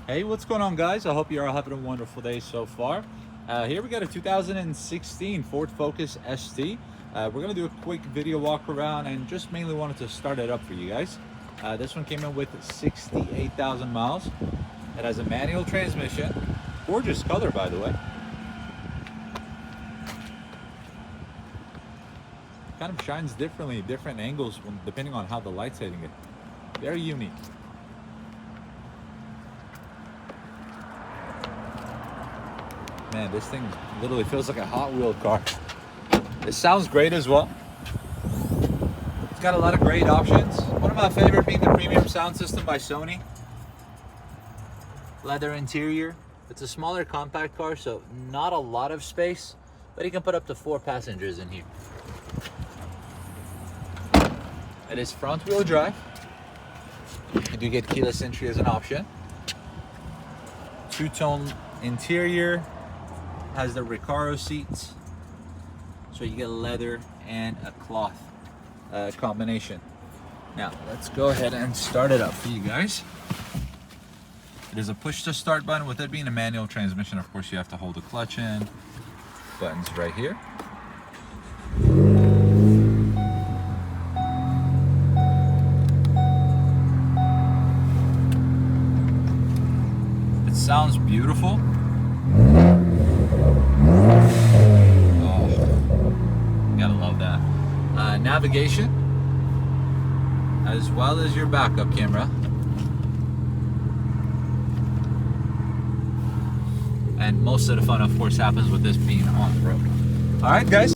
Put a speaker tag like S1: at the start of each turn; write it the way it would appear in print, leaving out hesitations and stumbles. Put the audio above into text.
S1: Hey, what's going on, guys? I hope you're all having a wonderful day so far. Here we got a 2016 Ford Focus ST. We're going to do a quick video walk around and just mainly wanted to start it up for you guys. This one came in with 68,000 miles. It has a manual transmission. Gorgeous color, by the way. Kind of shines differently, different angles depending on how the light's hitting it. Very unique. Man, this thing literally feels like a Hot Wheel car. It sounds great as well. It's got a lot of great options. One of my favorite being the premium sound system by Sony. Leather interior. It's a smaller compact car, so not a lot of space, but you can put up to 4 passengers in here. It is front wheel drive. You do get keyless entry as an option. Two-tone interior. Has the Recaro seats, so you get leather and a cloth combination. Now let's go ahead and start it up for you guys. It is a push to start button. With it being a manual transmission, of course you have to hold the clutch in. Buttons right here. It sounds beautiful. Gotta love that. Navigation, as well as your backup camera. And most of the fun, of course, happens with this being on the road. All right, guys.